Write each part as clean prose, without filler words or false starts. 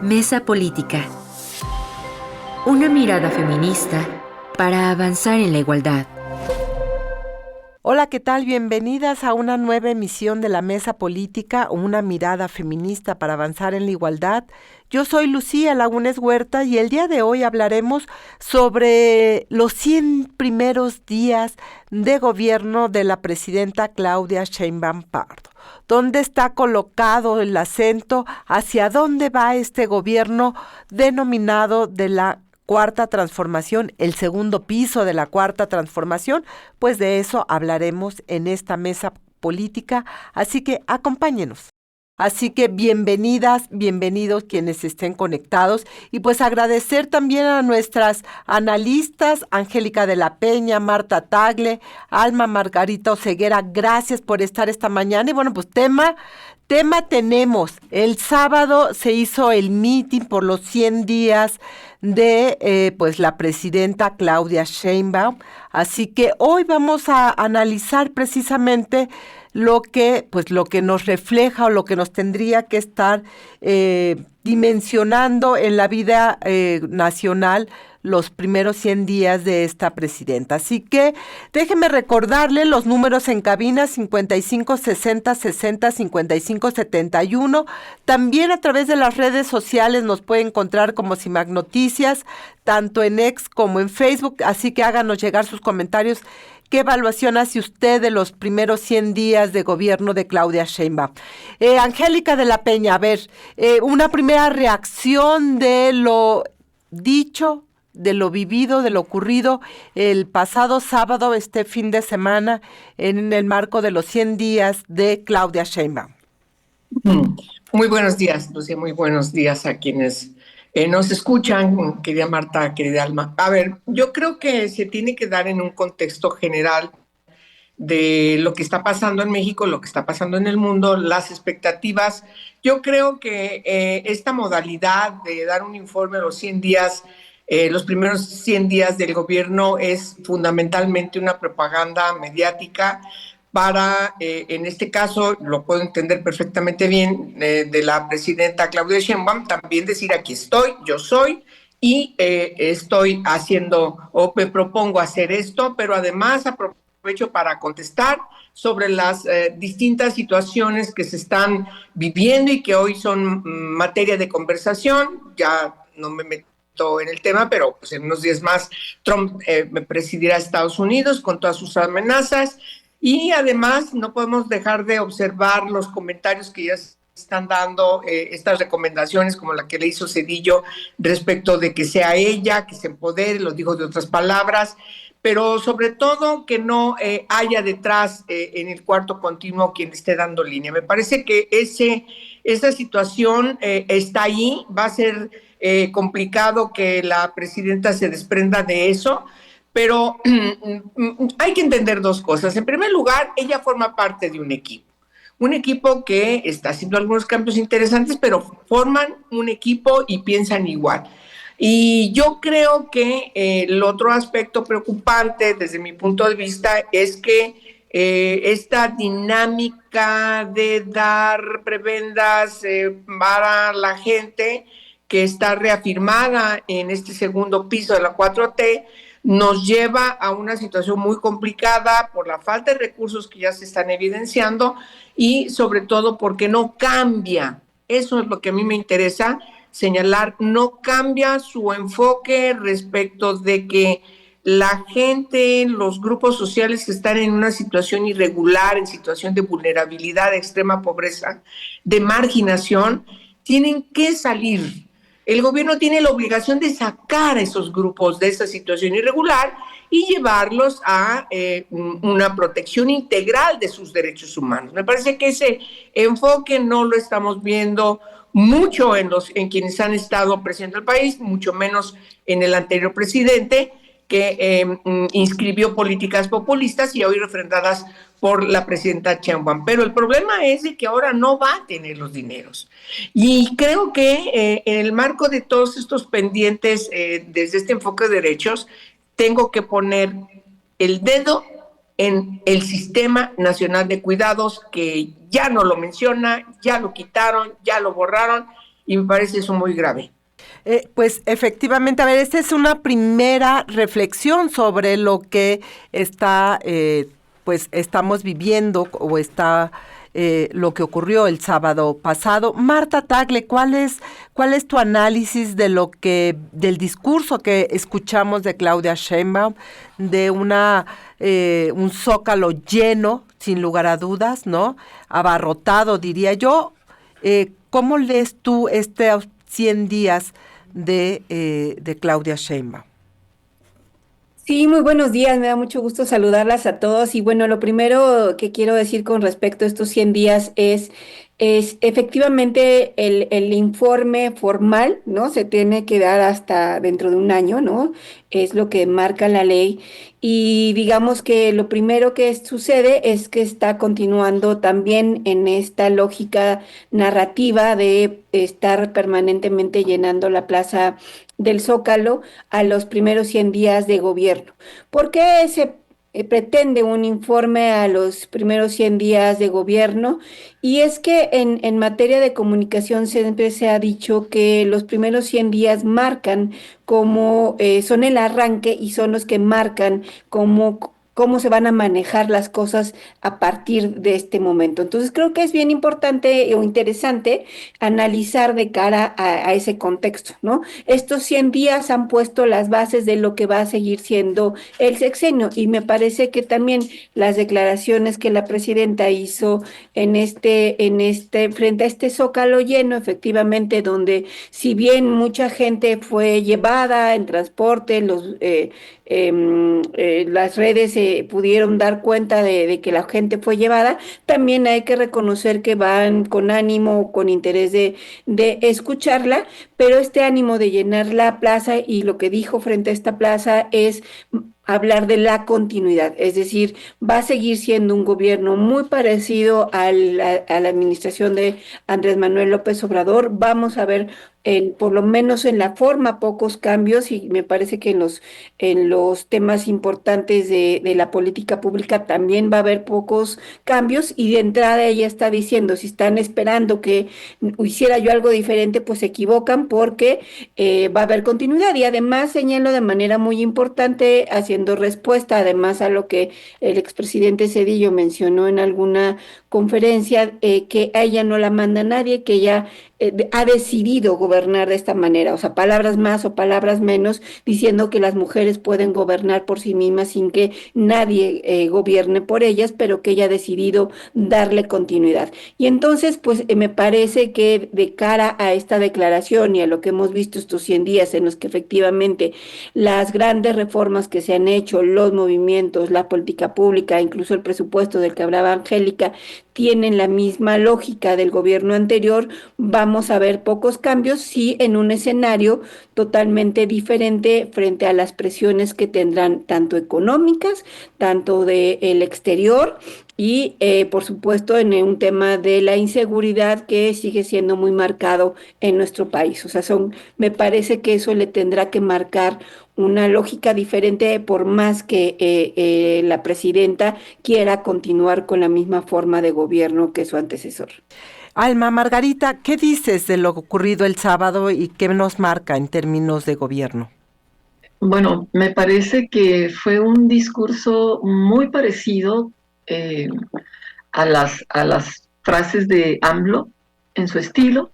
Mesa Política. Una mirada feminista para avanzar en la igualdad. Hola, ¿qué tal? Bienvenidas a una nueva emisión de la Mesa Política, una mirada feminista para avanzar en la igualdad. Yo soy Lucía Lagunes Huerta y el día de hoy hablaremos sobre los 100 primeros días de gobierno de la presidenta Claudia Sheinbaum Pardo. ¿Dónde está colocado el acento? ¿Hacia dónde va este gobierno denominado de la Cuarta Transformación, el segundo piso de la Cuarta Transformación? Pues de eso hablaremos en esta mesa política, así que acompáñenos. Así que bienvenidas, bienvenidos quienes estén conectados y pues agradecer también a nuestras analistas, Angélica de la Peña, Marta Tagle, Alma Margarita Oseguera, gracias por estar esta mañana. Y bueno, pues tema tenemos. El sábado se hizo el meeting por los 100 días de pues la presidenta Claudia Sheinbaum. Así que hoy vamos a analizar precisamente lo que nos refleja o lo que nos tendría que estar dimensionando en la vida nacional los primeros 100 días de esta presidenta. Así que déjeme recordarle los números en cabina: 55 60 60 55 71. También a través de las redes sociales nos puede encontrar como CIMAC Noticias, tanto en X como en Facebook, así que háganos llegar sus comentarios. ¿Qué evaluación hace usted de los primeros 100 días de gobierno de Claudia Sheinbaum? Angélica de la Peña, a ver, una primera reacción de lo dicho, de lo vivido, de lo ocurrido el pasado sábado, este fin de semana, en el marco de los 100 días de Claudia Sheinbaum. Muy buenos días, Lucía, muy buenos días a quienes nos escuchan, querida Marta, querida Alma. A ver, yo creo que se tiene que dar en un contexto general de lo que está pasando en México, lo que está pasando en el mundo, las expectativas. Yo creo que esta modalidad de dar un informe a los 100 días, los primeros 100 días del gobierno, es fundamentalmente una propaganda mediática para, en este caso, lo puedo entender perfectamente bien, de la presidenta Claudia Sheinbaum, también decir: aquí estoy, yo soy, y estoy haciendo o me propongo hacer esto, pero además aprovecho para contestar sobre las distintas situaciones que se están viviendo y que hoy son materia de conversación. Ya no me meto en el tema, pero pues en unos días más Trump presidirá Estados Unidos con todas sus amenazas. Y además no podemos dejar de observar los comentarios que ya están dando, estas recomendaciones como la que le hizo Zedillo respecto de que sea ella, que se empodere, lo digo de otras palabras, pero sobre todo que no haya detrás en el cuarto continuo quien esté dando línea. Me parece que esa situación está ahí. Va a ser complicado que la presidenta se desprenda de eso, pero hay que entender dos cosas. En primer lugar, ella forma parte de un equipo que está haciendo algunos cambios interesantes, pero forman un equipo y piensan igual. Y yo creo que el otro aspecto preocupante desde mi punto de vista es que esta dinámica de dar prebendas para la gente que está reafirmada en este segundo piso de la 4T, nos lleva a una situación muy complicada por la falta de recursos que ya se están evidenciando y sobre todo porque no cambia. Eso es lo que a mí me interesa señalar. No cambia su enfoque respecto de que la gente, los grupos sociales que están en una situación irregular, en situación de vulnerabilidad, de extrema pobreza, de marginación, tienen que salir. El gobierno tiene la obligación de sacar a esos grupos de esa situación irregular y llevarlos a una protección integral de sus derechos humanos. Me parece que ese enfoque no lo estamos viendo mucho en quienes han estado presidiendo el país, mucho menos en el anterior presidente, que inscribió políticas populistas y hoy refrendadas por la presidenta Sheinbaum. Pero el problema es de que ahora no va a tener los dineros. Y creo que en el marco de todos estos pendientes, desde este enfoque de derechos, tengo que poner el dedo en el Sistema Nacional de Cuidados, que ya no lo menciona, ya lo quitaron, ya lo borraron, y me parece eso muy grave. Pues efectivamente, a ver, esta es una primera reflexión sobre lo que está, pues estamos viviendo o está lo que ocurrió el sábado pasado. Marta Tagle, ¿cuál es tu análisis de del discurso que escuchamos de Claudia Sheinbaum, de un zócalo lleno, sin lugar a dudas, ¿no? Abarrotado, diría yo. ¿Cómo lees tú 100 días de Claudia Sheinbaum? Sí, muy buenos días, me da mucho gusto saludarlas a todos. Y bueno, lo primero que quiero decir con respecto a estos 100 días es efectivamente el informe formal, ¿no? Se tiene que dar hasta dentro de un año, ¿no? Es lo que marca la ley. Y digamos que lo primero que sucede es que está continuando también en esta lógica narrativa de estar permanentemente llenando la plaza del Zócalo a los primeros 100 días de gobierno. ¿Por qué se pretende un informe a los primeros 100 días de gobierno? Y es que en materia de comunicación siempre se ha dicho que los primeros 100 días marcan como son el arranque y son los que marcan cómo se van a manejar las cosas a partir de este momento. Entonces creo que es bien importante o interesante analizar de cara a ese contexto, ¿no? Estos 100 días han puesto las bases de lo que va a seguir siendo el sexenio y me parece que también las declaraciones que la presidenta hizo frente a este zócalo lleno, efectivamente, donde si bien mucha gente fue llevada en transporte, las redes se pudieron dar cuenta de que la gente fue llevada, también hay que reconocer que van con ánimo, con interés de escucharla, pero este ánimo de llenar la plaza y lo que dijo frente a esta plaza es hablar de la continuidad, es decir, va a seguir siendo un gobierno muy parecido a la administración de Andrés Manuel López Obrador. Vamos a ver, por lo menos en la forma, pocos cambios y me parece que en los temas importantes de la política pública también va a haber pocos cambios y de entrada ella está diciendo, si están esperando que hiciera yo algo diferente, pues se equivocan porque va a haber continuidad y además señalo de manera muy importante haciendo respuesta además a lo que el expresidente Zedillo mencionó en alguna conferencia, que a ella no la manda nadie, que ella ha decidido gobernar de esta manera, o sea, palabras más o palabras menos, diciendo que las mujeres pueden gobernar por sí mismas sin que nadie gobierne por ellas, pero que ella ha decidido darle continuidad. Y entonces, pues me parece que de cara a esta declaración y a lo que hemos visto estos 100 días en los que efectivamente las grandes reformas que se han hecho, los movimientos, la política pública, incluso el presupuesto del que hablaba Angélica, tienen la misma lógica del gobierno anterior, vamos a ver pocos cambios, sí en un escenario totalmente diferente frente a las presiones que tendrán tanto económicas, tanto del exterior y por supuesto en un tema de la inseguridad que sigue siendo muy marcado en nuestro país. O sea, me parece que eso le tendrá que marcar una lógica diferente por más que la presidenta quiera continuar con la misma forma de gobierno que su antecesor. Alma, Margarita, ¿qué dices de lo ocurrido el sábado y qué nos marca en términos de gobierno? Bueno, me parece que fue un discurso muy parecido eh, a las frases de AMLO en su estilo,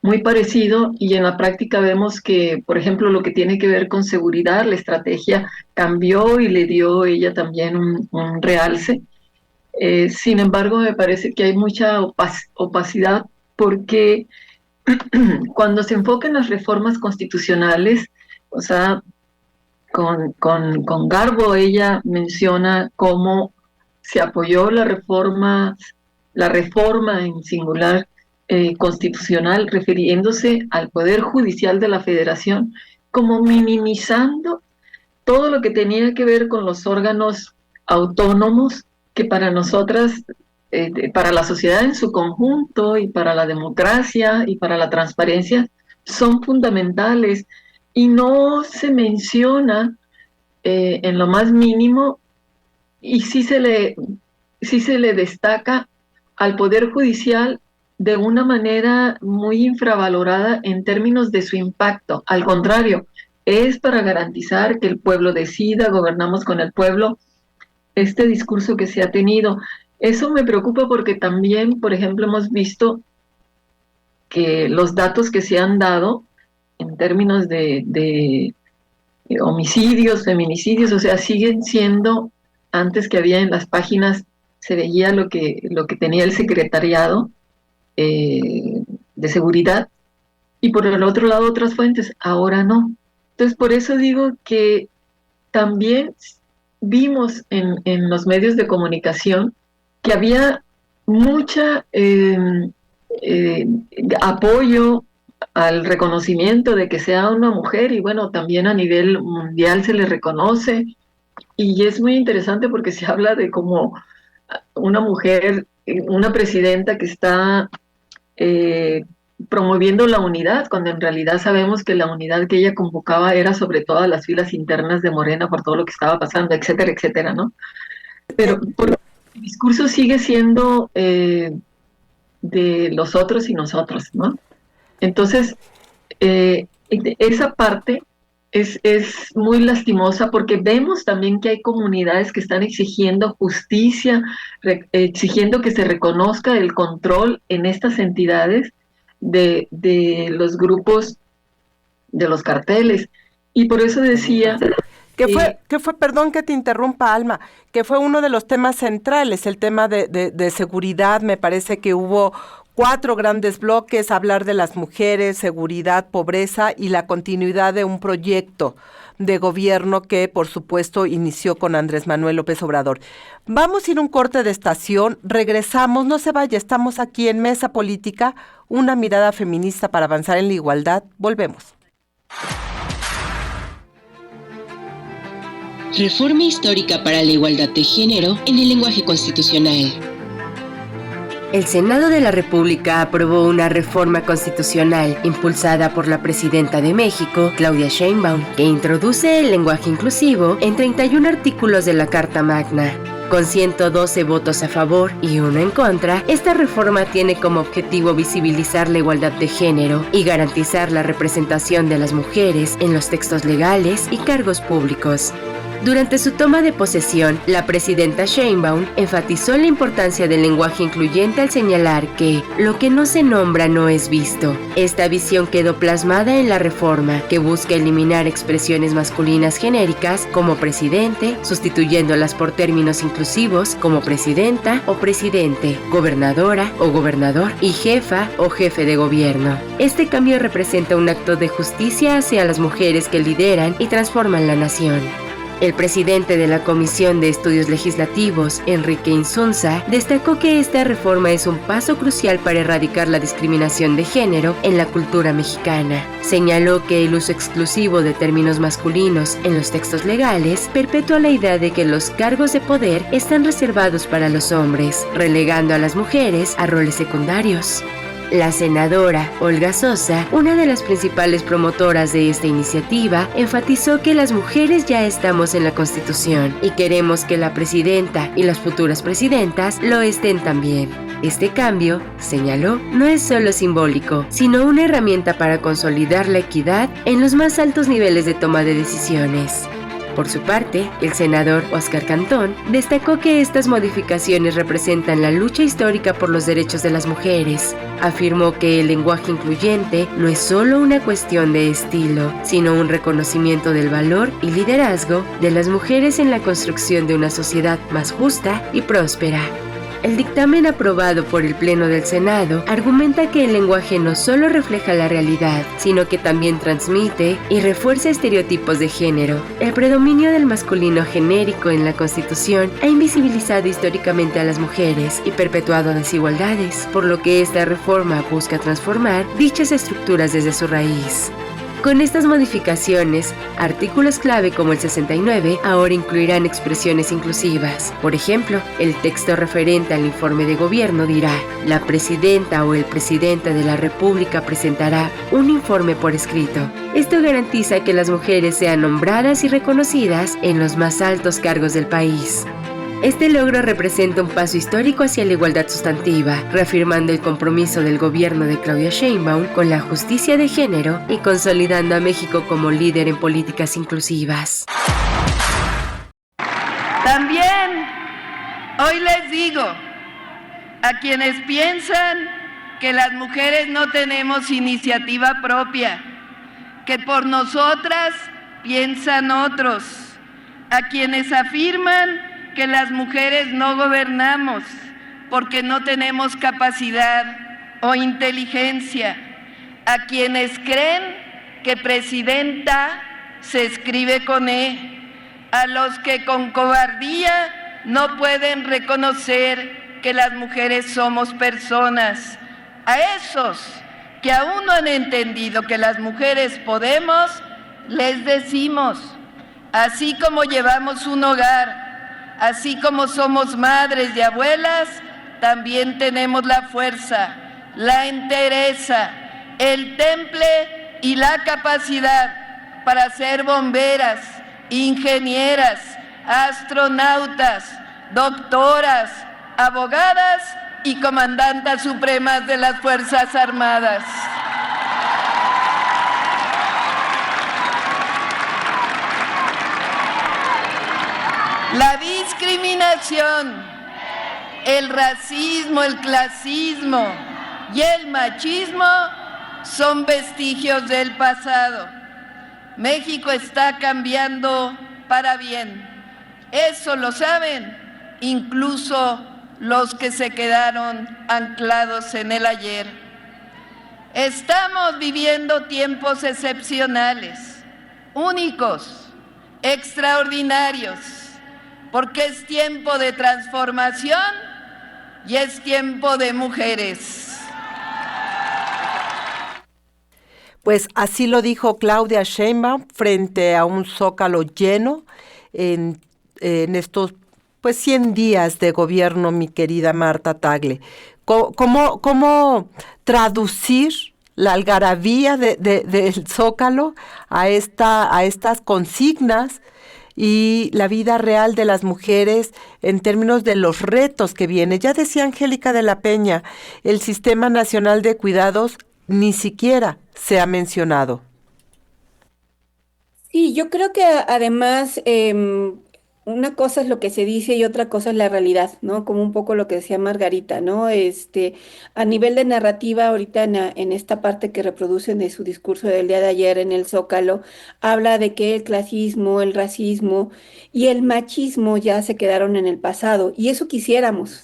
muy parecido, y en la práctica vemos que, por ejemplo, lo que tiene que ver con seguridad, la estrategia cambió y le dio ella también un realce. Sin embargo, me parece que hay mucha opacidad porque cuando se enfoca en las reformas constitucionales, o sea, con garbo ella menciona cómo se apoyó la reforma en singular constitucional, refiriéndose al Poder Judicial de la Federación, como minimizando todo lo que tenía que ver con los órganos autónomos que para nosotras, para la sociedad en su conjunto y para la democracia y para la transparencia son fundamentales y no se menciona en lo más mínimo y sí se le destaca al Poder Judicial de una manera muy infravalorada en términos de su impacto. Al contrario, es para garantizar que el pueblo decida, gobernamos con el pueblo, este discurso que se ha tenido. Eso me preocupa porque también, por ejemplo, hemos visto que los datos que se han dado en términos de homicidios, feminicidios, o sea, siguen siendo, antes que había en las páginas, se veía lo que tenía el secretariado de seguridad, y por el otro lado otras fuentes, ahora no. Entonces, por eso digo que también vimos en los medios de comunicación que había mucha apoyo al reconocimiento de que sea una mujer, y bueno, también a nivel mundial se le reconoce, y es muy interesante porque se habla de como una mujer, una presidenta que está promoviendo la unidad, cuando en realidad sabemos que la unidad que ella convocaba era sobre todo a las filas internas de Morena por todo lo que estaba pasando, etcétera, etcétera, ¿no? Pero el discurso sigue siendo de los otros y nosotros, ¿no? Entonces, esa parte es muy lastimosa porque vemos también que hay comunidades que están exigiendo justicia, exigiendo que se reconozca el control en estas entidades de los grupos, de los carteles. Y por eso decía... Que fue, perdón que te interrumpa, Alma, que fue uno de los temas centrales, el tema de seguridad. Me parece que hubo 4 grandes bloques: hablar de las mujeres, seguridad, pobreza y la continuidad de un proyecto de gobierno que, por supuesto, inició con Andrés Manuel López Obrador. Vamos a ir a un corte de estación, regresamos, no se vaya, estamos aquí en Mesa Política, una mirada feminista para avanzar en la igualdad. Volvemos. Reforma histórica para la igualdad de género en el lenguaje constitucional. El Senado de la República aprobó una reforma constitucional impulsada por la presidenta de México, Claudia Sheinbaum, que introduce el lenguaje inclusivo en 31 artículos de la Carta Magna. Con 112 votos a favor y 1 en contra, esta reforma tiene como objetivo visibilizar la igualdad de género y garantizar la representación de las mujeres en los textos legales y cargos públicos. Durante su toma de posesión, la presidenta Sheinbaum enfatizó la importancia del lenguaje incluyente al señalar que lo que no se nombra no es visto. Esta visión quedó plasmada en la reforma, que busca eliminar expresiones masculinas genéricas como presidente, sustituyéndolas por términos inclusivos como presidenta o presidente, gobernadora o gobernador y jefa o jefe de gobierno. Este cambio representa un acto de justicia hacia las mujeres que lideran y transforman la nación. El presidente de la Comisión de Estudios Legislativos, Enrique Insunza, destacó que esta reforma es un paso crucial para erradicar la discriminación de género en la cultura mexicana. Señaló que el uso exclusivo de términos masculinos en los textos legales perpetúa la idea de que los cargos de poder están reservados para los hombres, relegando a las mujeres a roles secundarios. La senadora Olga Sosa, una de las principales promotoras de esta iniciativa, enfatizó que las mujeres ya estamos en la Constitución y queremos que la presidenta y las futuras presidentas lo estén también. Este cambio, señaló, no es solo simbólico, sino una herramienta para consolidar la equidad en los más altos niveles de toma de decisiones. Por su parte, el senador Óscar Cantón destacó que estas modificaciones representan la lucha histórica por los derechos de las mujeres. Afirmó que el lenguaje incluyente no es solo una cuestión de estilo, sino un reconocimiento del valor y liderazgo de las mujeres en la construcción de una sociedad más justa y próspera. El dictamen aprobado por el Pleno del Senado argumenta que el lenguaje no solo refleja la realidad, sino que también transmite y refuerza estereotipos de género. El predominio del masculino genérico en la Constitución ha invisibilizado históricamente a las mujeres y perpetuado desigualdades, por lo que esta reforma busca transformar dichas estructuras desde su raíz. Con estas modificaciones, artículos clave como el 69 ahora incluirán expresiones inclusivas. Por ejemplo, el texto referente al informe de gobierno dirá: la presidenta o el presidente de la República presentará un informe por escrito. Esto garantiza que las mujeres sean nombradas y reconocidas en los más altos cargos del país. Este logro representa un paso histórico hacia la igualdad sustantiva, reafirmando el compromiso del gobierno de Claudia Sheinbaum con la justicia de género y consolidando a México como líder en políticas inclusivas. También hoy les digo a quienes piensan que las mujeres no tenemos iniciativa propia, que por nosotras piensan otros, a quienes afirman que las mujeres no gobernamos porque no tenemos capacidad o inteligencia, a quienes creen que presidenta se escribe con E, a los que con cobardía no pueden reconocer que las mujeres somos personas, a esos que aún no han entendido que las mujeres podemos, les decimos, así como llevamos un hogar, así como somos madres y abuelas, también tenemos la fuerza, la entereza, el temple y la capacidad para ser bomberas, ingenieras, astronautas, doctoras, abogadas y comandantas supremas de las Fuerzas Armadas. La discriminación, el racismo, el clasismo y el machismo son vestigios del pasado. México está cambiando para bien. Eso lo saben incluso los que se quedaron anclados en el ayer. Estamos viviendo tiempos excepcionales, únicos, extraordinarios, porque es tiempo de transformación y es tiempo de mujeres. Pues así lo dijo Claudia Sheinbaum frente a un Zócalo lleno en estos 100 días de gobierno, mi querida Marta Tagle. ¿Cómo traducir la algarabía del Zócalo a estas consignas y la vida real de las mujeres en términos de los retos que vienen? Ya decía Angélica de la Peña, el Sistema Nacional de Cuidados ni siquiera se ha mencionado. Sí, yo creo que además una cosa es lo que se dice y otra cosa es la realidad, ¿no? Como un poco lo que decía Margarita, ¿no? A nivel de narrativa, ahorita en esta parte que reproducen de su discurso del día de ayer en el Zócalo, habla de que el clasismo, el racismo y el machismo ya se quedaron en el pasado. Y eso quisiéramos,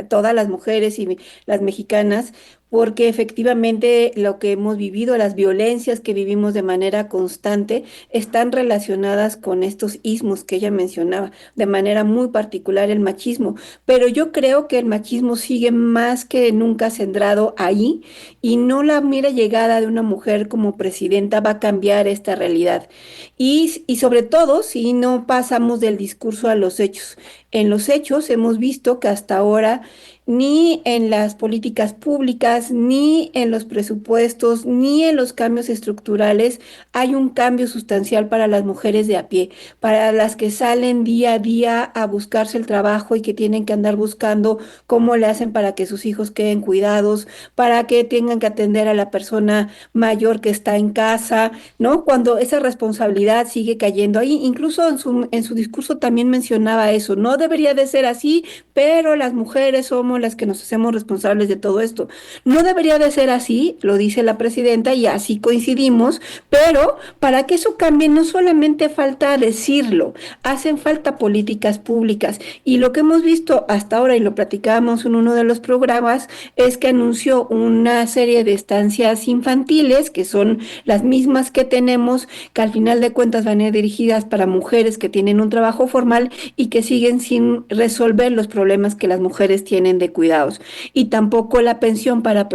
todas las mujeres y las mexicanas, porque efectivamente lo que hemos vivido, las violencias que vivimos de manera constante, están relacionadas con estos ismos que ella mencionaba, de manera muy particular el machismo. Pero yo creo que el machismo sigue más que nunca centrado ahí y no la mera llegada de una mujer como presidenta va a cambiar esta realidad. Y sobre todo si no pasamos del discurso a los hechos. En los hechos hemos visto que hasta ahora ni en las políticas públicas, ni en los presupuestos, ni en los cambios estructurales hay un cambio sustancial para las mujeres de a pie, para las que salen día a día a buscarse el trabajo y que tienen que andar buscando cómo le hacen para que sus hijos queden cuidados, para que tengan que atender a la persona mayor que está en casa, ¿no? Cuando esa responsabilidad sigue cayendo ahí, incluso en su discurso también mencionaba eso, no debería de ser así, pero las mujeres somos las que nos hacemos responsables de todo esto. No debería de ser así, lo dice la presidenta y así coincidimos, pero para que eso cambie no solamente falta decirlo, hacen falta políticas públicas y lo que hemos visto hasta ahora y lo platicábamos en uno de los programas es que anunció una serie de estancias infantiles que son las mismas que tenemos, que al final de cuentas van a ir dirigidas para mujeres que tienen un trabajo formal y que siguen sin resolver los problemas que las mujeres tienen de cuidados. Y tampoco la pensión para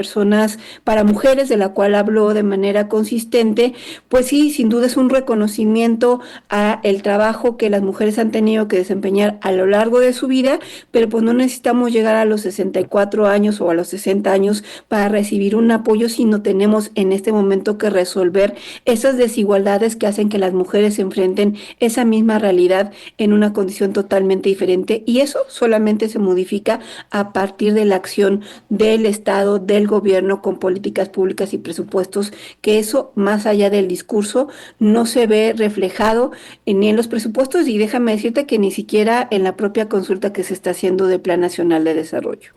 mujeres, de la cual habló de manera consistente, pues sí, sin duda es un reconocimiento a el trabajo que las mujeres han tenido que desempeñar a lo largo de su vida, pero pues no necesitamos llegar a los 64 años o a los 60 años para recibir un apoyo, sino tenemos en este momento que resolver esas desigualdades que hacen que las mujeres se enfrenten esa misma realidad en una condición totalmente diferente, y eso solamente se modifica a partir de la acción del Estado, del gobierno, con políticas públicas y presupuestos, que eso, más allá del discurso, no se ve reflejado ni en los presupuestos, y déjame decirte que ni siquiera en la propia consulta que se está haciendo del Plan Nacional de Desarrollo.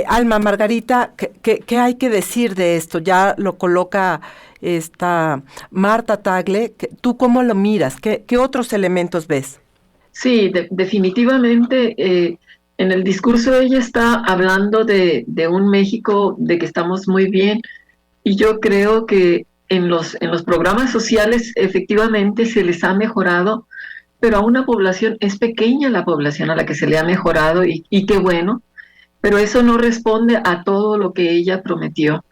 Alma, Margarita, ¿qué hay que decir de esto? Ya lo coloca esta Marta Tagle. ¿Tú cómo lo miras? ¿Qué otros elementos ves? Sí, definitivamente en el discurso ella está hablando de un México de que estamos muy bien, y yo creo que en los programas sociales efectivamente se les ha mejorado, pero a una población, es pequeña la población a la que se le ha mejorado, y qué bueno, pero eso no responde a todo lo que ella prometió.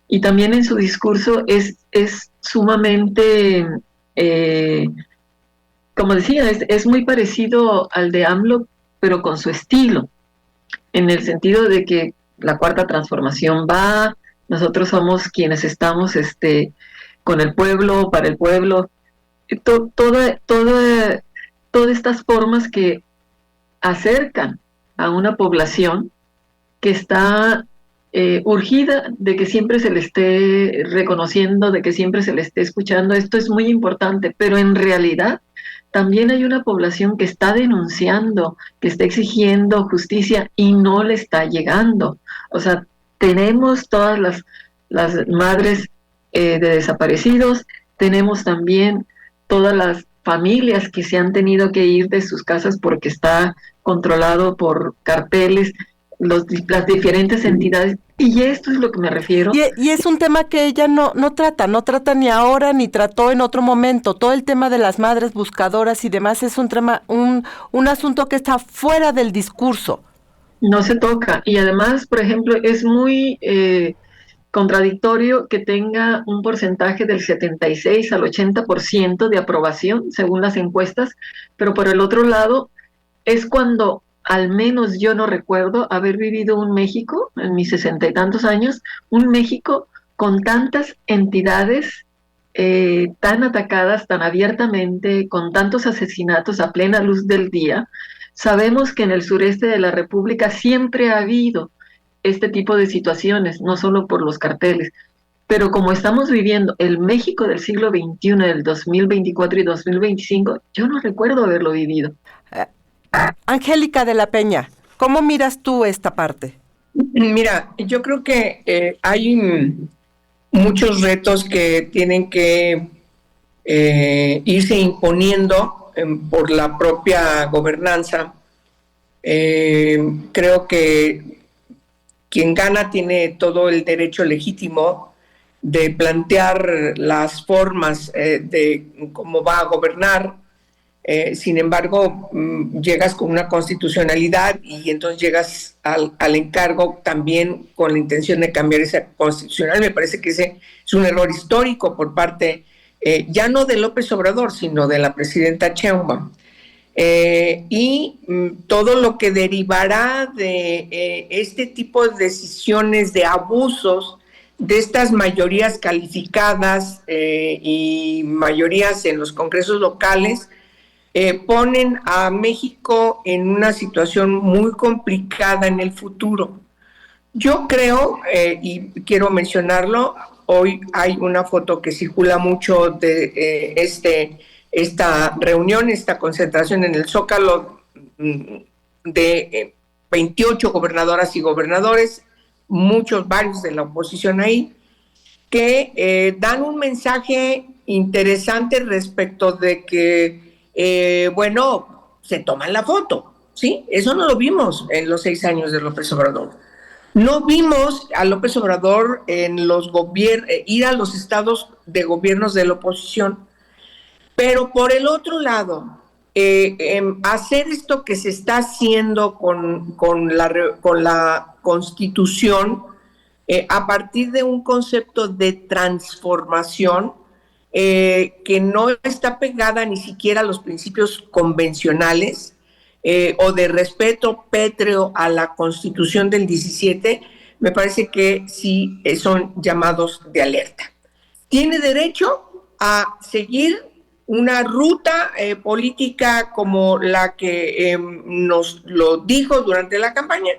Y también en su discurso es sumamente, como decía, es muy parecido al de AMLO, pero con su estilo, en el sentido de que la cuarta transformación va, nosotros somos quienes estamos con el pueblo, para el pueblo, todas estas formas que acercan a una población que está urgida de que siempre se le esté reconociendo, de que siempre se le esté escuchando. Esto es muy importante, pero en realidad también hay una población que está denunciando, que está exigiendo justicia y no le está llegando. O sea, tenemos todas las madres de desaparecidos, tenemos también todas las familias que se han tenido que ir de sus casas porque está controlado por carteles, las diferentes entidades, y esto es lo que me refiero. Y es un tema que ella no trata ni ahora ni trató en otro momento. Todo el tema de las madres buscadoras y demás es un tema, un asunto que está fuera del discurso. No se toca, y además, por ejemplo, es muy contradictorio que tenga un porcentaje del 76 al 80% de aprobación, según las encuestas, pero por el otro lado, es cuando al menos yo no recuerdo haber vivido un México, en mis 60 y tantos años, un México con tantas entidades tan atacadas, tan abiertamente, con tantos asesinatos a plena luz del día. Sabemos que en el sureste de la República siempre ha habido este tipo de situaciones, no solo por los carteles, pero como estamos viviendo el México del siglo XXI, del 2024 y 2025, yo no recuerdo haberlo vivido. Angélica de la Peña, ¿cómo miras tú esta parte? Mira, yo creo que hay muchos retos que tienen que irse imponiendo por la propia gobernanza. Creo que quien gana tiene todo el derecho legítimo de plantear las formas de cómo va a gobernar. Sin embargo, llegas con una constitucionalidad y entonces llegas al encargo también con la intención de cambiar esa constitucional. Me parece que ese es un error histórico por parte, ya no de López Obrador, sino de la presidenta Sheinbaum. Y todo lo que derivará de este tipo de decisiones, de abusos, de estas mayorías calificadas y mayorías en los congresos locales, ponen a México en una situación muy complicada en el futuro. Yo creo, y quiero mencionarlo, hoy hay una foto que circula mucho de esta reunión, esta concentración en el Zócalo de 28 gobernadoras y gobernadores, varios de la oposición ahí, que dan un mensaje interesante respecto de que se toman la foto, ¿sí? Eso no lo vimos en los 6 años de López Obrador. No vimos a López Obrador en ir a los estados de gobiernos de la oposición. Pero por el otro lado, hacer esto que se está haciendo con la Constitución a partir de un concepto de transformación que no está pegada ni siquiera a los principios convencionales o de respeto pétreo a la Constitución del 17, me parece que sí son llamados de alerta. Tiene derecho a seguir una ruta política como la que nos lo dijo durante la campaña,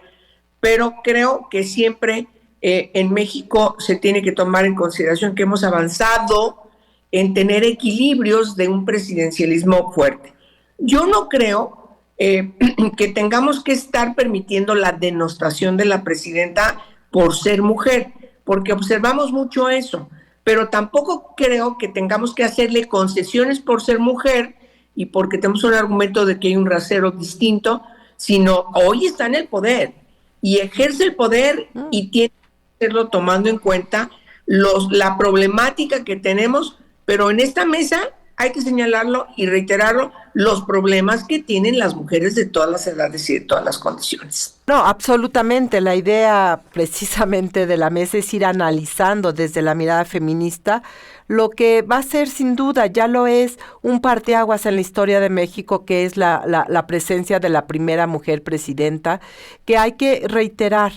pero creo que siempre en México se tiene que tomar en consideración que hemos avanzado en tener equilibrios de un presidencialismo fuerte. Yo no creo que tengamos que estar permitiendo la denostación de la presidenta por ser mujer, porque observamos mucho eso, pero tampoco creo que tengamos que hacerle concesiones por ser mujer y porque tenemos un argumento de que hay un rasero distinto, sino hoy está en el poder y ejerce el poder y tiene que hacerlo tomando en cuenta la problemática que tenemos, pero en esta mesa hay que señalarlo y reiterarlo, los problemas que tienen las mujeres de todas las edades y de todas las condiciones. No, absolutamente. La idea precisamente de la mesa es ir analizando desde la mirada feminista lo que va a ser sin duda, ya lo es, un parteaguas en la historia de México, que es la presencia de la primera mujer presidenta, que hay que reiterar.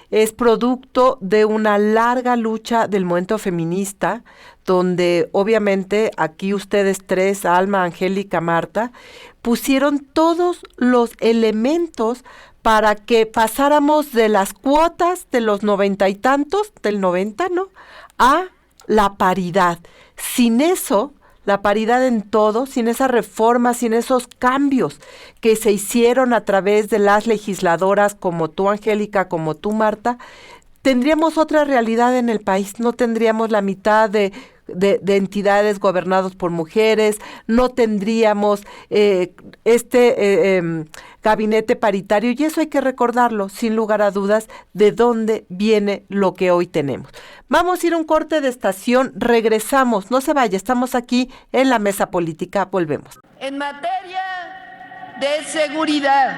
Es producto de una larga lucha del movimiento feminista, donde obviamente aquí ustedes tres, Alma, Angélica, Marta, pusieron todos los elementos para que pasáramos de las cuotas de los 90 y tantos, del 90, ¿no?, a la paridad. Sin eso, la paridad en todo, sin esa reforma, sin esos cambios que se hicieron a través de las legisladoras como tú, Angélica, como tú, Marta, tendríamos otra realidad en el país. No tendríamos la mitad de entidades gobernadas por mujeres, no tendríamos gabinete paritario, y eso hay que recordarlo, sin lugar a dudas, de dónde viene lo que hoy tenemos. Vamos a ir a un corte de estación, regresamos, no se vaya, estamos aquí en la mesa política, volvemos. En materia de seguridad,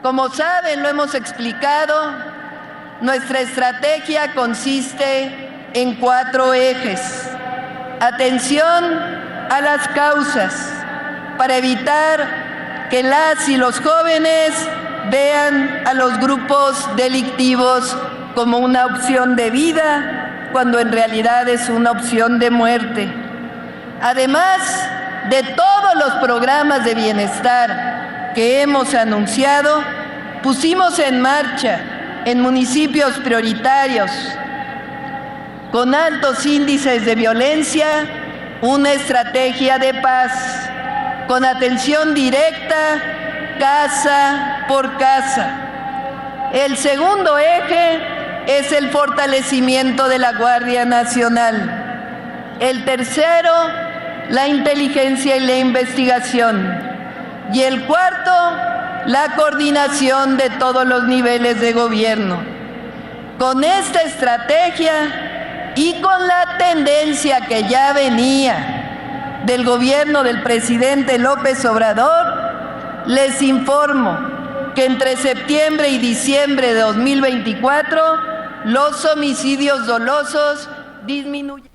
como saben, lo hemos explicado, nuestra estrategia consiste en 4 ejes. Atención a las causas para evitar que las y los jóvenes vean a los grupos delictivos como una opción de vida, cuando en realidad es una opción de muerte. Además de todos los programas de bienestar que hemos anunciado, pusimos en marcha en municipios prioritarios con altos índices de violencia, una estrategia de paz, con atención directa, casa por casa. El segundo eje es el fortalecimiento de la Guardia Nacional. El tercero, la inteligencia y la investigación. Y el cuarto, la coordinación de todos los niveles de gobierno. Con esta estrategia y con la tendencia que ya venía del gobierno del presidente López Obrador, les informo que entre septiembre y diciembre de 2024 los homicidios dolosos disminuyen.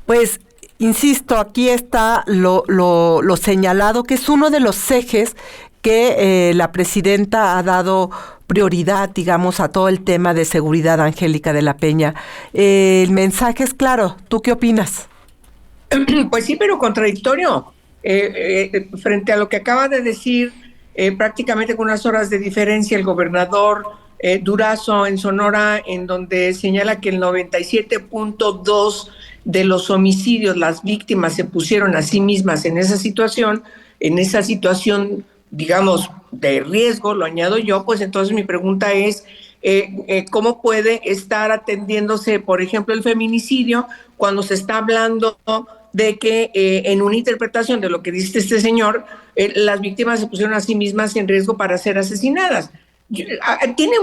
Pues insisto, aquí está lo señalado, que es uno de los ejes que la presidenta ha dado prioridad, digamos, a todo el tema de seguridad, Angélica de la Peña. El mensaje es claro. ¿Tú qué opinas? Pues sí, pero contradictorio. Frente a lo que acaba de decir, prácticamente con unas horas de diferencia, el gobernador Durazo en Sonora, en donde señala que el 97.2% de los homicidios, las víctimas se pusieron a sí mismas en esa situación, digamos, de riesgo, lo añado yo, pues entonces mi pregunta es, ¿cómo puede estar atendiéndose, por ejemplo, el feminicidio cuando se está hablando de que en una interpretación de lo que dice este señor, las víctimas se pusieron a sí mismas en riesgo para ser asesinadas? Tiene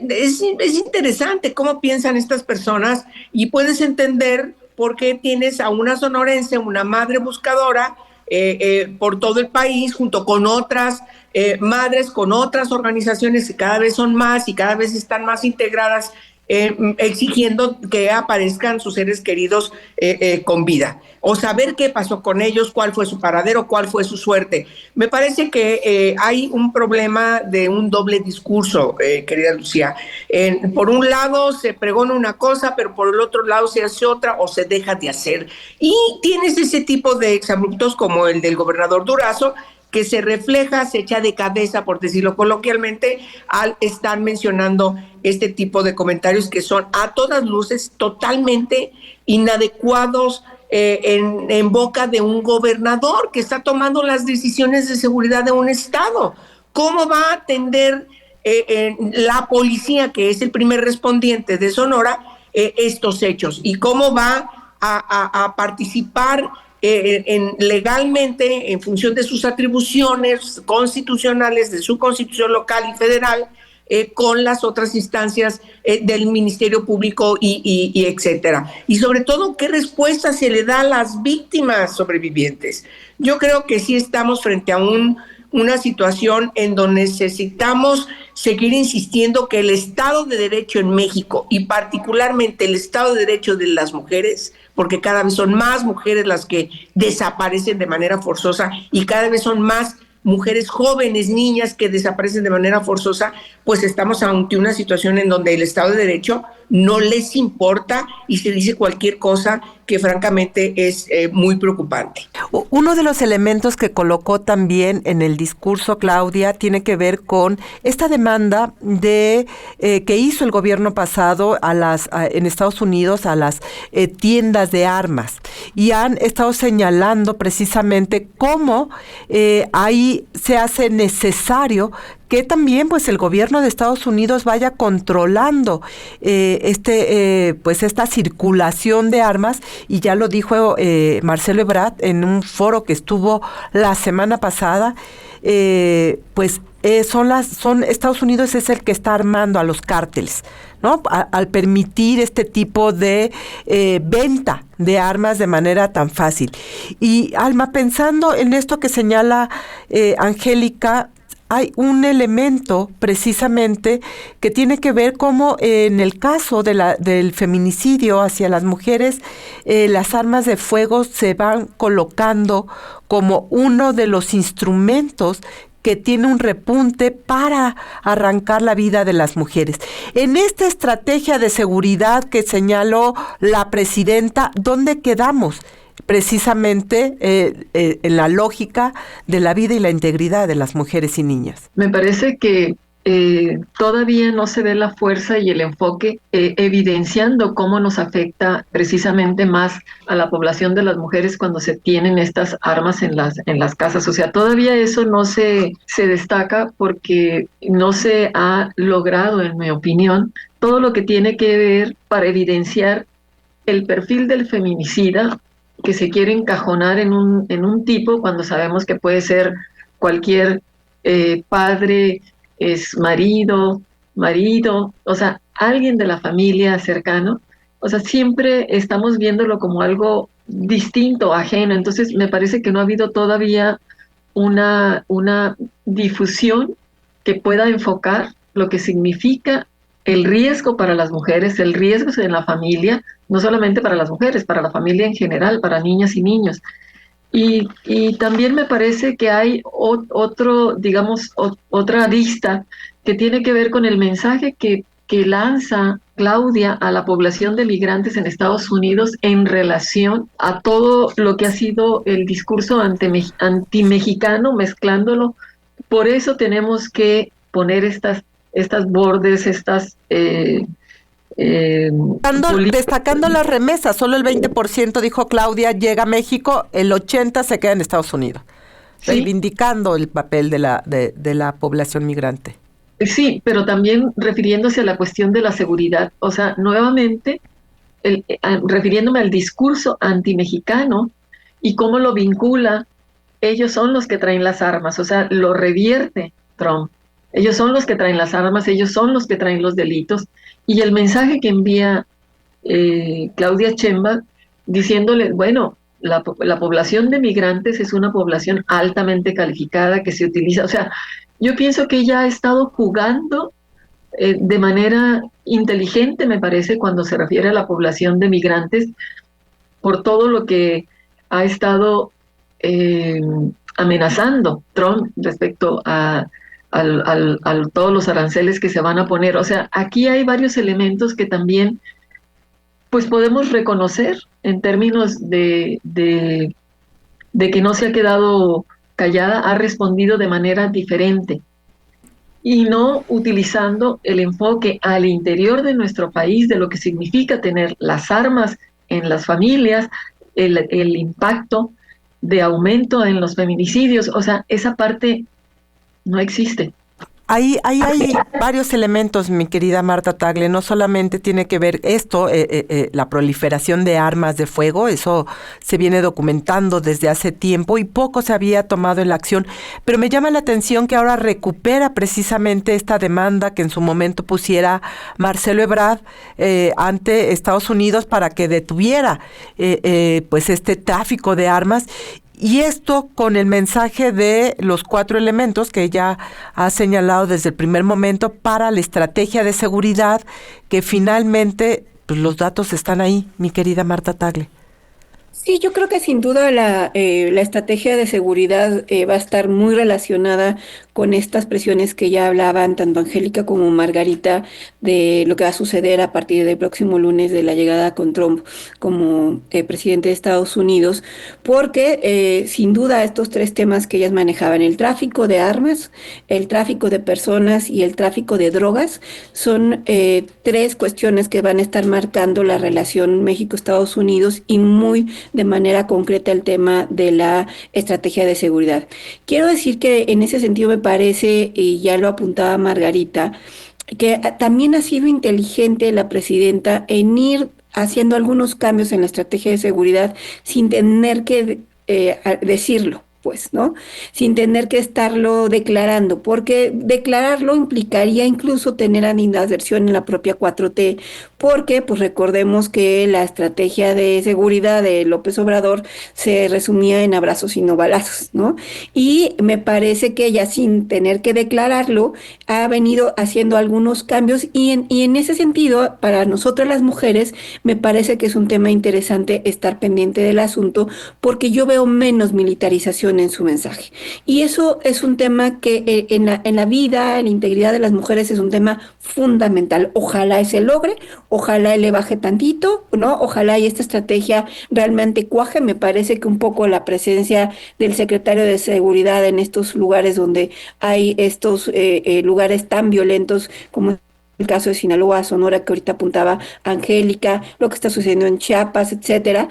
es interesante cómo piensan estas personas y puedes entender por qué tienes a una sonorense, una madre buscadora, por todo el país, junto con otras madres, con otras organizaciones que cada vez son más y cada vez están más integradas, exigiendo que aparezcan sus seres queridos con vida, o saber qué pasó con ellos, cuál fue su paradero, cuál fue su suerte. Me parece que hay un problema de un doble discurso, querida Lucía. Por un lado se pregona una cosa, pero por el otro lado se hace otra o se deja de hacer. Y tienes ese tipo de exabruptos como el del gobernador Durazo, que se refleja, se echa de cabeza, por decirlo coloquialmente, al estar mencionando este tipo de comentarios que son a todas luces totalmente inadecuados en boca de un gobernador que está tomando las decisiones de seguridad de un estado. ¿Cómo va a atender la policía, que es el primer respondiente de Sonora, estos hechos? ¿Y cómo va a participar legalmente, en función de sus atribuciones constitucionales, de su constitución local y federal, con las otras instancias del Ministerio Público y etcétera? Y sobre todo, ¿qué respuesta se le da a las víctimas sobrevivientes? Yo creo que sí estamos frente a una situación en donde necesitamos seguir insistiendo que el Estado de Derecho en México, y particularmente el Estado de Derecho de las mujeres, porque cada vez son más mujeres las que desaparecen de manera forzosa y cada vez son más mujeres jóvenes, niñas que desaparecen de manera forzosa, pues estamos ante una situación en donde el Estado de Derecho no les importa y se dice cualquier cosa que francamente es muy preocupante. Uno de los elementos que colocó también en el discurso, Claudia, tiene que ver con esta demanda de que hizo el gobierno pasado en Estados Unidos a las tiendas de armas, y han estado señalando precisamente cómo ahí se hace necesario que también pues el gobierno de Estados Unidos vaya controlando esta circulación de armas, y ya lo dijo Marcelo Ebrard en un foro que estuvo la semana pasada. Estados Unidos es el que está armando a los cárteles, ¿no? Al permitir este tipo de venta de armas de manera tan fácil. Y Alma, pensando en esto que señala Angélica, hay un elemento precisamente que tiene que ver cómo en el caso del feminicidio hacia las mujeres, las armas de fuego se van colocando como uno de los instrumentos que tiene un repunte para arrancar la vida de las mujeres. En esta estrategia de seguridad que señaló la presidenta, ¿dónde quedamos? Precisamente en la lógica de la vida y la integridad de las mujeres y niñas. Me parece que todavía no se ve la fuerza y el enfoque evidenciando cómo nos afecta precisamente más a la población de las mujeres cuando se tienen estas armas en las casas. O sea, todavía eso no se destaca porque no se ha logrado, en mi opinión, todo lo que tiene que ver para evidenciar el perfil del feminicida, que se quiere encajonar en un tipo cuando sabemos que puede ser cualquier padre, es marido, o sea, alguien de la familia cercano. O sea, siempre estamos viéndolo como algo distinto, ajeno. Entonces, me parece que no ha habido todavía una difusión que pueda enfocar lo que significa el riesgo para las mujeres, el riesgo en la familia, no solamente para las mujeres, para la familia en general, para niñas y niños. Y también me parece que hay otra arista que tiene que ver con el mensaje que lanza Claudia a la población de migrantes en Estados Unidos en relación a todo lo que ha sido el discurso antimexicano, mezclándolo. Por eso tenemos que poner estas bordes, destacando las remesas. Solo el 20%, dijo Claudia, llega a México, el 80% se queda en Estados Unidos, sí, reivindicando el papel de la población migrante. Sí, pero también refiriéndose a la cuestión de la seguridad. O sea, nuevamente, refiriéndome al discurso antimexicano y cómo lo vincula, ellos son los que traen las armas, o sea, lo revierte Trump. Ellos son los que traen las armas, ellos son los que traen los delitos. Y el mensaje que envía Claudia Sheinbaum diciéndole, bueno, la población de migrantes es una población altamente calificada que se utiliza, o sea, yo pienso que ella ha estado jugando de manera inteligente, me parece, cuando se refiere a la población de migrantes, por todo lo que ha estado amenazando Trump respecto a todos los aranceles que se van a poner. O sea, aquí hay varios elementos que también pues podemos reconocer en términos de que no se ha quedado callada, ha respondido de manera diferente y no utilizando el enfoque al interior de nuestro país de lo que significa tener las armas en las familias, el impacto de aumento en los feminicidios. O sea, esa parte no existe. Hay varios elementos, mi querida Marta Tagle. No solamente tiene que ver esto, la proliferación de armas de fuego, eso se viene documentando desde hace tiempo y poco se había tomado en la acción, pero me llama la atención que ahora recupera precisamente esta demanda que en su momento pusiera Marcelo Ebrard ante Estados Unidos para que detuviera pues este tráfico de armas. Y esto con el mensaje de los 4 elementos que ella ha señalado desde el primer momento para la estrategia de seguridad, que finalmente pues, los datos están ahí, mi querida Marta Tagle. Sí, yo creo que sin duda la estrategia de seguridad va a estar muy relacionada con estas presiones que ya hablaban tanto Angélica como Margarita de lo que va a suceder a partir del próximo lunes de la llegada con Trump como presidente de Estados Unidos, porque sin duda estos 3 temas que ellas manejaban, el tráfico de armas, el tráfico de personas y el tráfico de drogas, son 3 cuestiones que van a estar marcando la relación México-Estados Unidos y muy de manera concreta el tema de la estrategia de seguridad. Quiero decir que en ese sentido me parece, y ya lo apuntaba Margarita, que también ha sido inteligente la presidenta en ir haciendo algunos cambios en la estrategia de seguridad sin tener que decirlo, pues, ¿no? Sin tener que estarlo declarando, porque declararlo implicaría incluso tener animadversión en la propia 4T, porque pues recordemos que la estrategia de seguridad de López Obrador se resumía en abrazos y no balazos, ¿no? Y me parece que ella, sin tener que declararlo, ha venido haciendo algunos cambios y en ese sentido, para nosotras las mujeres, me parece que es un tema interesante estar pendiente del asunto, porque yo veo menos militarización en su mensaje. Y eso es un tema que en la vida, en la integridad de las mujeres es un tema fundamental. Ojalá se logre, ojalá le baje tantito, ¿no? Ojalá y esta estrategia realmente cuaje. Me parece que un poco la presencia del secretario de Seguridad en estos lugares donde hay estos lugares tan violentos como el caso de Sinaloa, Sonora, que ahorita apuntaba Angélica, lo que está sucediendo en Chiapas, etcétera,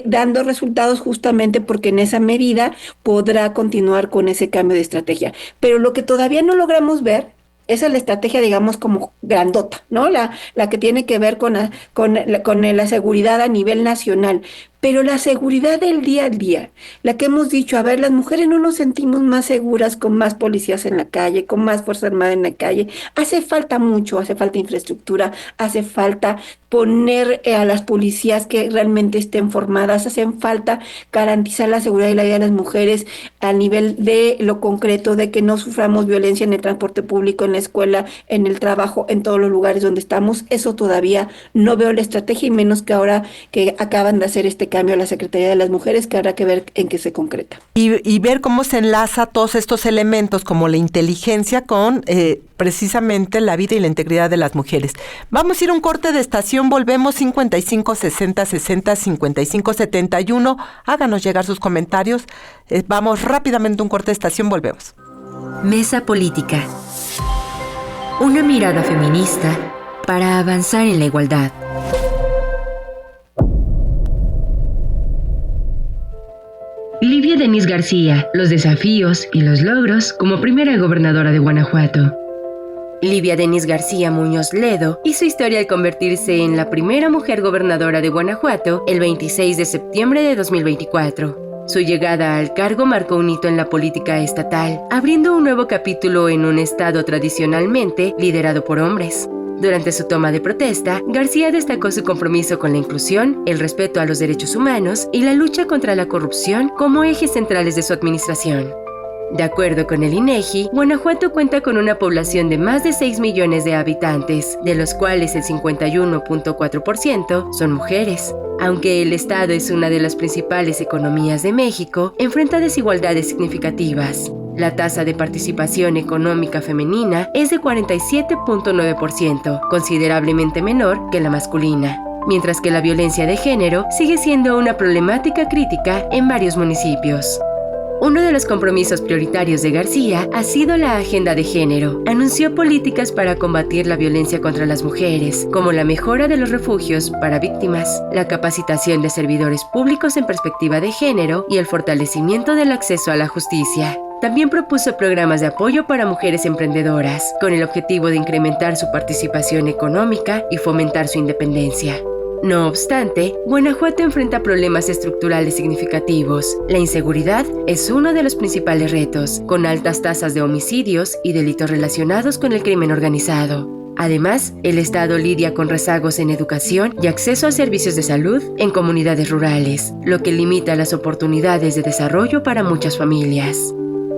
dando resultados justamente porque en esa medida podrá continuar con ese cambio de estrategia. Pero lo que todavía no logramos ver, esa es la estrategia, digamos, como grandota, ¿no? La que tiene que ver con la seguridad a nivel nacional. Pero la seguridad del día a día, la que hemos dicho, a ver, las mujeres no nos sentimos más seguras con más policías en la calle, con más Fuerza Armada en la calle. Hace falta mucho, hace falta infraestructura, hace falta poner a las policías que realmente estén formadas, hace falta garantizar la seguridad y la vida de las mujeres a nivel de lo concreto, de que no suframos violencia en el transporte público, en la escuela, en el trabajo, en todos los lugares donde estamos. Eso todavía no veo la estrategia y menos que ahora que acaban de hacer este cambio a la Secretaría de las Mujeres, que habrá que ver en qué se concreta. Y ver cómo se enlaza todos estos elementos como la inteligencia con precisamente la vida y la integridad de las mujeres. Vamos a ir a un corte de estación, volvemos 55 60 60 55 71. Háganos llegar sus comentarios. Vamos rápidamente a un corte de estación, volvemos. Mesa Política. Una mirada feminista para avanzar en la igualdad. Livia Denis García, los desafíos y los logros como primera gobernadora de Guanajuato. Livia Denis García Muñoz Ledo hizo historia al convertirse en la primera mujer gobernadora de Guanajuato el 26 de septiembre de 2024. Su llegada al cargo marcó un hito en la política estatal, abriendo un nuevo capítulo en un estado tradicionalmente liderado por hombres. Durante su toma de protesta, García destacó su compromiso con la inclusión, el respeto a los derechos humanos y la lucha contra la corrupción como ejes centrales de su administración. De acuerdo con el INEGI, Guanajuato cuenta con una población de más de 6 millones de habitantes, de los cuales el 51.4% son mujeres. Aunque el estado es una de las principales economías de México, enfrenta desigualdades significativas. La tasa de participación económica femenina es de 47.9%, considerablemente menor que la masculina, mientras que la violencia de género sigue siendo una problemática crítica en varios municipios. Uno de los compromisos prioritarios de García ha sido la agenda de género. Anunció políticas para combatir la violencia contra las mujeres, como la mejora de los refugios para víctimas, la capacitación de servidores públicos en perspectiva de género y el fortalecimiento del acceso a la justicia. También propuso programas de apoyo para mujeres emprendedoras, con el objetivo de incrementar su participación económica y fomentar su independencia. No obstante, Guanajuato enfrenta problemas estructurales significativos. La inseguridad es uno de los principales retos, con altas tasas de homicidios y delitos relacionados con el crimen organizado. Además, el Estado lidia con rezagos en educación y acceso a servicios de salud en comunidades rurales, lo que limita las oportunidades de desarrollo para muchas familias.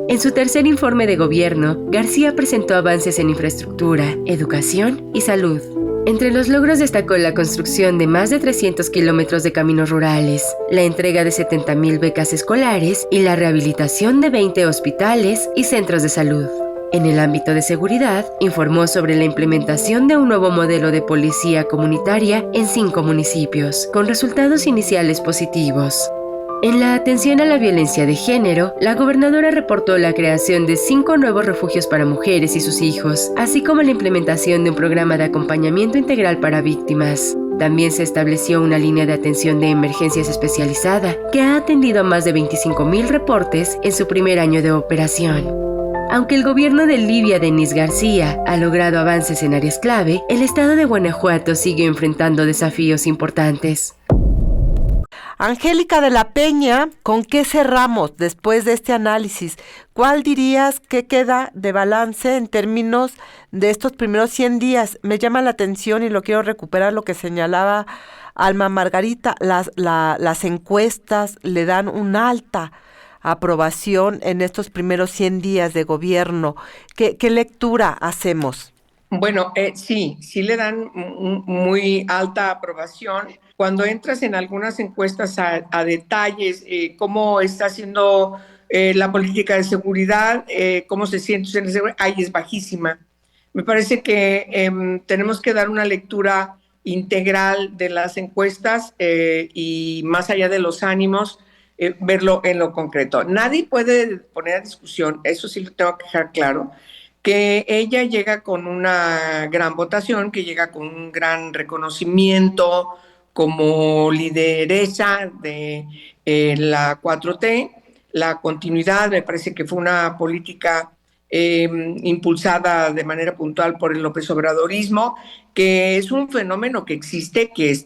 En su tercer informe de gobierno, García presentó avances en infraestructura, educación y salud. Entre los logros destacó la construcción de más de 300 kilómetros de caminos rurales, la entrega de 70,000 becas escolares y la rehabilitación de 20 hospitales y centros de salud. En el ámbito de seguridad, informó sobre la implementación de un nuevo modelo de policía comunitaria en 5 municipios, con resultados iniciales positivos. En la atención a la violencia de género, la gobernadora reportó la creación de 5 nuevos refugios para mujeres y sus hijos, así como la implementación de un programa de acompañamiento integral para víctimas. También se estableció una línea de atención de emergencias especializada, que ha atendido a más de 25,000 reportes en su primer año de operación. Aunque el gobierno de Livia Denis García ha logrado avances en áreas clave, el estado de Guanajuato sigue enfrentando desafíos importantes. Angélica de la Peña, ¿con qué cerramos después de este análisis? ¿Cuál dirías que queda de balance en términos de estos primeros 100 días? Me llama la atención y lo quiero recuperar lo que señalaba Alma Margarita. Las encuestas le dan una alta aprobación en estos primeros 100 días de gobierno. ¿Qué lectura hacemos? Bueno, sí le dan muy alta aprobación. Cuando entras en algunas encuestas a detalles, cómo está haciendo la política de seguridad, cómo se siente en la seguridad, ahí es bajísima. Me parece que tenemos que dar una lectura integral de las encuestas y más allá de los ánimos, verlo en lo concreto. Nadie puede poner a discusión, eso sí lo tengo que dejar claro, que ella llega con una gran votación, que llega con un gran reconocimiento como lideresa de la 4T, la continuidad. Me parece que fue una política impulsada de manera puntual por el López Obradorismo, que es un fenómeno que existe, que es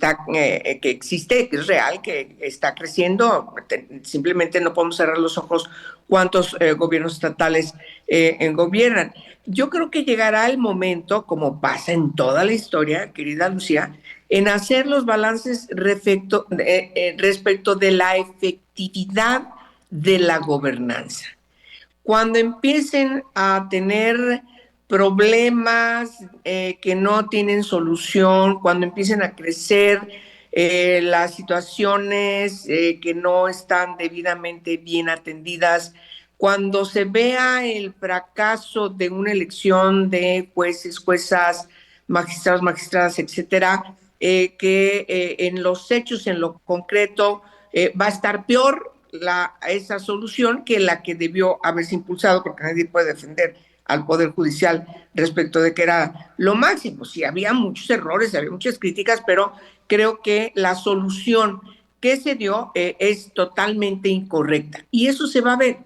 real, que está creciendo. Simplemente no podemos cerrar los ojos cuántos gobiernos estatales gobiernan. Yo creo que llegará el momento, como pasa en toda la historia, querida Lucía, en hacer los balances respecto de la efectividad de la gobernanza. Cuando empiecen a tener problemas que no tienen solución, cuando empiecen a crecer las situaciones que no están debidamente bien atendidas, cuando se vea el fracaso de una elección de jueces, juezas, magistrados, magistradas, etcétera, que en los hechos, en lo concreto, va a estar peor esa solución que la que debió haberse impulsado, porque nadie puede defender al Poder Judicial respecto de que era lo máximo. Sí, había muchos errores, había muchas críticas, pero creo que la solución que se dio es totalmente incorrecta. Y eso se va a ver.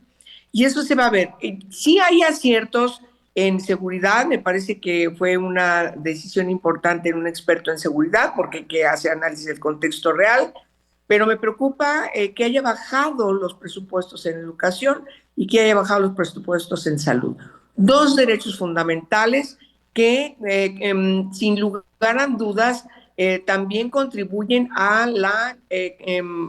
Sí hay aciertos en seguridad. Me parece que fue una decisión importante en un experto en seguridad, porque hay que hacer análisis del contexto real. Pero me preocupa que haya bajado los presupuestos en educación y que haya bajado los presupuestos en salud. 2 derechos fundamentales que sin lugar a dudas también contribuyen a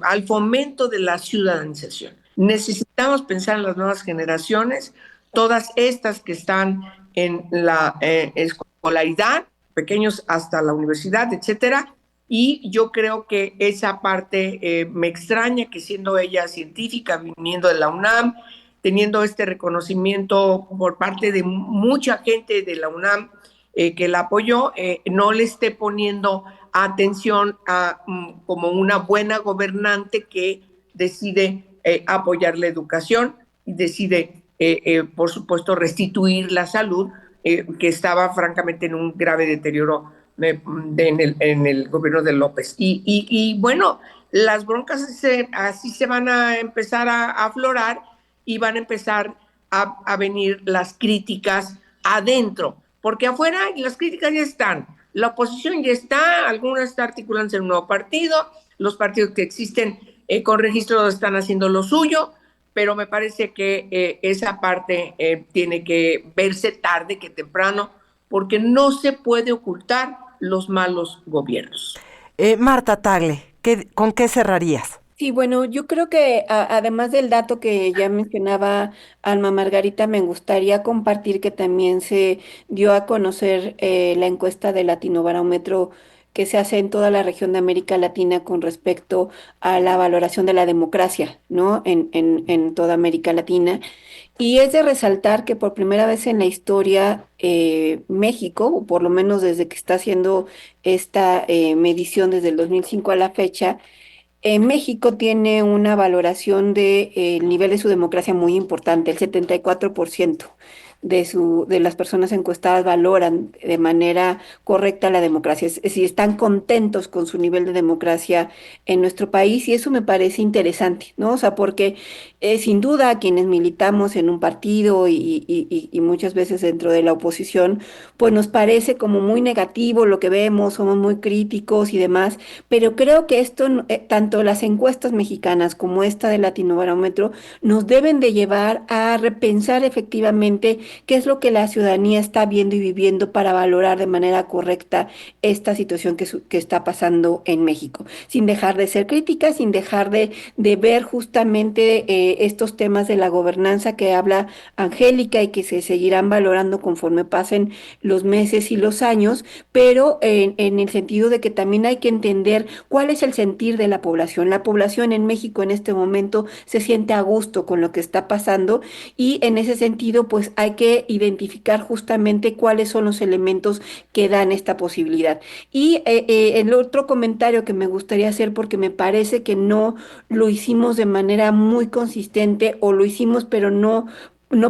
al fomento de la ciudadanización. Necesitamos pensar en las nuevas generaciones, todas estas que están en la escolaridad, pequeños hasta la universidad, etcétera, y yo creo que esa parte me extraña que siendo ella científica, viniendo de la UNAM, teniendo este reconocimiento por parte de mucha gente de la UNAM que la apoyó, no le esté poniendo atención a como una buena gobernante que decide apoyar la educación y decide, por supuesto, restituir la salud, que estaba francamente en un grave deterioro en el gobierno de López. Y bueno, las broncas así se van a empezar a aflorar y van a empezar a venir las críticas adentro, porque afuera las críticas ya están, la oposición ya está, algunas están articulándose en un nuevo partido, los partidos que existen con registro están haciendo lo suyo, pero me parece que esa parte tiene que verse tarde que temprano, porque no se puede ocultar los malos gobiernos. Marta Tagle, ¿con qué cerrarías? Sí, bueno, yo creo que además del dato que ya mencionaba Alma Margarita, me gustaría compartir que también se dio a conocer la encuesta de Latinobarómetro que se hace en toda la región de América Latina con respecto a la valoración de la democracia, ¿no? En toda América Latina. Y es de resaltar que por primera vez en la historia México, o por lo menos desde que está haciendo esta medición desde el 2005 a la fecha, México tiene una valoración de el nivel de su democracia muy importante. El 74% de las personas encuestadas valoran de manera correcta la democracia, es decir, están contentos con su nivel de democracia en nuestro país, y eso me parece interesante, ¿no? O sea, porque sin duda quienes militamos en un partido y muchas veces dentro de la oposición, pues nos parece como muy negativo lo que vemos, somos muy críticos y demás, pero creo que esto, tanto las encuestas mexicanas como esta de Latinobarómetro, nos deben de llevar a repensar efectivamente qué es lo que la ciudadanía está viendo y viviendo para valorar de manera correcta esta situación que está pasando en México, sin dejar de ser crítica, sin dejar de ver justamente estos temas de la gobernanza que habla Angélica y que se seguirán valorando conforme pasen los meses y los años, pero en el sentido de que también hay que entender cuál es el sentir de la población. La población en México en este momento se siente a gusto con lo que está pasando, y en ese sentido pues hay que identificar justamente cuáles son los elementos que dan esta posibilidad. Y el otro comentario que me gustaría hacer, porque me parece que no lo hicimos de manera muy consistente, o lo hicimos pero no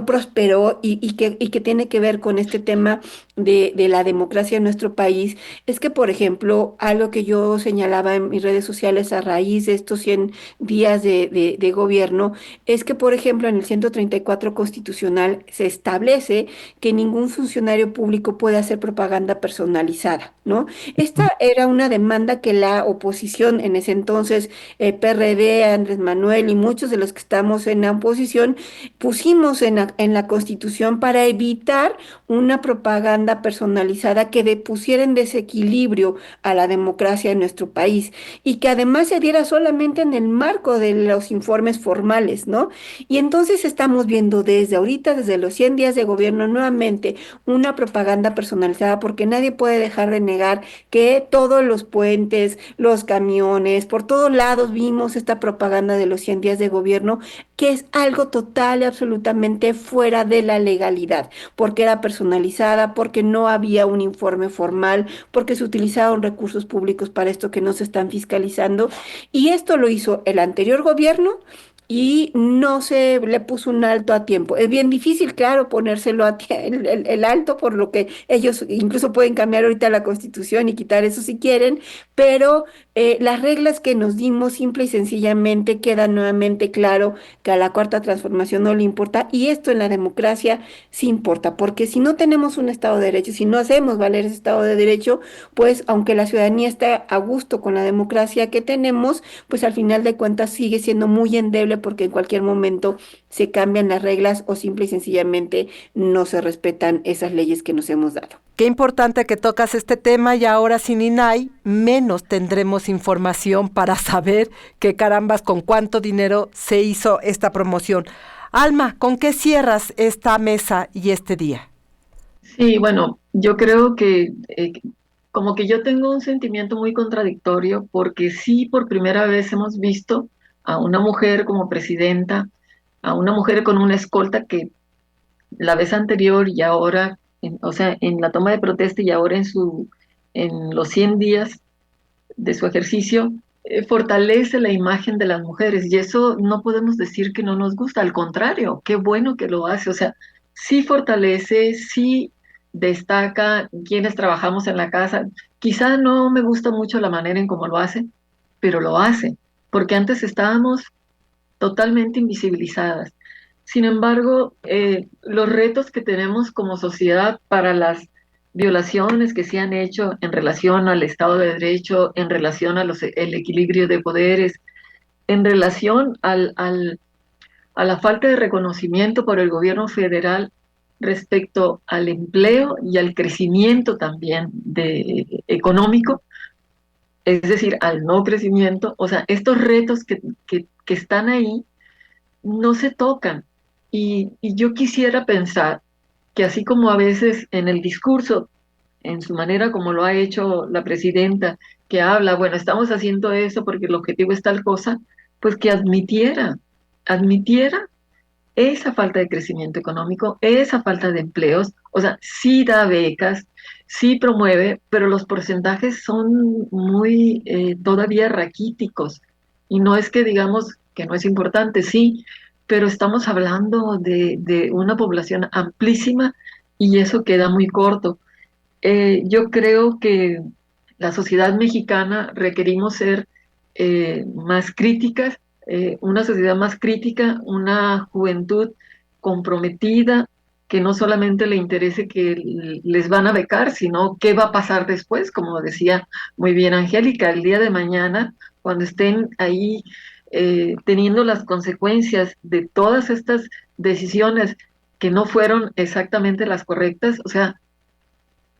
prosperó, y que tiene que ver con este tema de la democracia en nuestro país, es que, por ejemplo, algo que yo señalaba en mis redes sociales a raíz de estos 100 días de gobierno, es que, por ejemplo, en el 134 constitucional se establece que ningún funcionario público puede hacer propaganda personalizada, ¿no? Esta era una demanda que la oposición en ese entonces, PRD, Andrés Manuel y muchos de los que estamos en la oposición, pusimos en la Constitución para evitar una propaganda personalizada que pusiera en desequilibrio a la democracia en nuestro país, y que además se diera solamente en el marco de los informes formales, ¿no? Y entonces estamos viendo desde ahorita, desde los 100 días de gobierno, nuevamente una propaganda personalizada, porque nadie puede dejar de negar que todos los puentes, los camiones, por todos lados vimos esta propaganda de los 100 días de gobierno, que es algo total y absolutamente fuera de la legalidad, porque era personalizada, porque no había un informe formal, porque se utilizaron recursos públicos para esto que no se están fiscalizando, y esto lo hizo el anterior gobierno y no se le puso un alto a tiempo. Es bien difícil, claro, ponérselo el alto, por lo que ellos incluso pueden cambiar ahorita la Constitución y quitar eso si quieren, pero las reglas que nos dimos simple y sencillamente queda nuevamente claro que a la Cuarta Transformación no le importa, y esto en la democracia sí importa, porque si no tenemos un Estado de Derecho, si no hacemos valer ese Estado de Derecho, pues aunque la ciudadanía esté a gusto con la democracia que tenemos, pues al final de cuentas sigue siendo muy endeble porque en cualquier momento se cambian las reglas o simple y sencillamente no se respetan esas leyes que nos hemos dado. Qué importante que tocas este tema, y ahora sin INAI menos tendremos información para saber qué carambas, con cuánto dinero se hizo esta promoción. Alma, ¿con qué cierras esta mesa y este día? Sí, bueno, yo creo que como que yo tengo un sentimiento muy contradictorio, porque sí, por primera vez hemos visto a una mujer como presidenta, a una mujer con una escolta que la vez anterior y ahora, o sea, en la toma de protesta y ahora en los 100 días de su ejercicio, fortalece la imagen de las mujeres, y eso no podemos decir que no nos gusta, al contrario, qué bueno que lo hace, o sea, sí fortalece, sí destaca quienes trabajamos en la casa. Quizá no me gusta mucho la manera en cómo lo hace, pero lo hace, porque antes estábamos totalmente invisibilizadas. Sin embargo, los retos que tenemos como sociedad para las violaciones que se han hecho en relación al Estado de Derecho, en relación a el equilibrio de poderes, en relación a la falta de reconocimiento por el gobierno federal respecto al empleo y al crecimiento también económico, es decir, al no crecimiento, o sea, estos retos que están ahí no se tocan. Y yo quisiera pensar que así como a veces en el discurso, en su manera como lo ha hecho la presidenta, que habla, bueno, estamos haciendo eso porque el objetivo es tal cosa, pues que admitiera esa falta de crecimiento económico, esa falta de empleos, o sea, sí da becas, sí promueve, pero los porcentajes son muy todavía raquíticos. Y no es que digamos que no es importante, sí, pero estamos hablando de una población amplísima y eso queda muy corto. Yo creo que la sociedad mexicana requerimos ser más críticas, una sociedad más crítica, una juventud comprometida, que no solamente le interese que les van a becar, sino qué va a pasar después, como decía muy bien Angélica, el día de mañana, cuando estén ahí teniendo las consecuencias de todas estas decisiones que no fueron exactamente las correctas, o sea,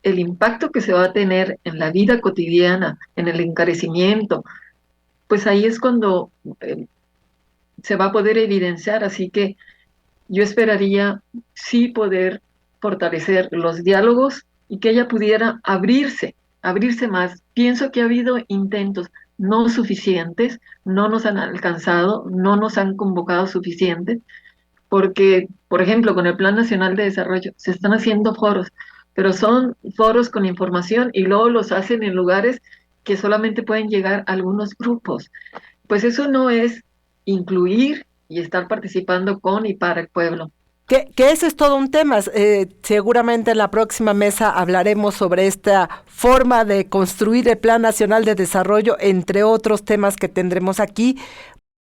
el impacto que se va a tener en la vida cotidiana, en el encarecimiento, pues ahí es cuando se va a poder evidenciar. Así que yo esperaría sí poder fortalecer los diálogos y que ella pudiera abrirse más. Pienso que ha habido intentos no suficientes, no nos han alcanzado, no nos han convocado suficientes, porque, por ejemplo, con el Plan Nacional de Desarrollo se están haciendo foros, pero son foros con información y luego los hacen en lugares que solamente pueden llegar a algunos grupos. Pues eso no es incluir y estar participando con y para el pueblo. Que ese es todo un tema. Seguramente en la próxima mesa hablaremos sobre esta forma de construir el Plan Nacional de Desarrollo, entre otros temas que tendremos aquí.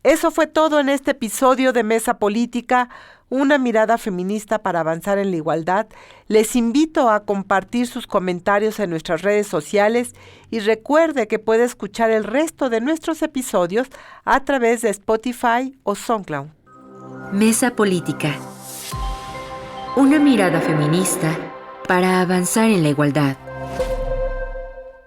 Eso fue todo en este episodio de Mesa Política, una mirada feminista para avanzar en la igualdad. Les invito a compartir sus comentarios en nuestras redes sociales y recuerde que puede escuchar el resto de nuestros episodios a través de Spotify o SoundCloud. Mesa Política. Una mirada feminista para avanzar en la igualdad.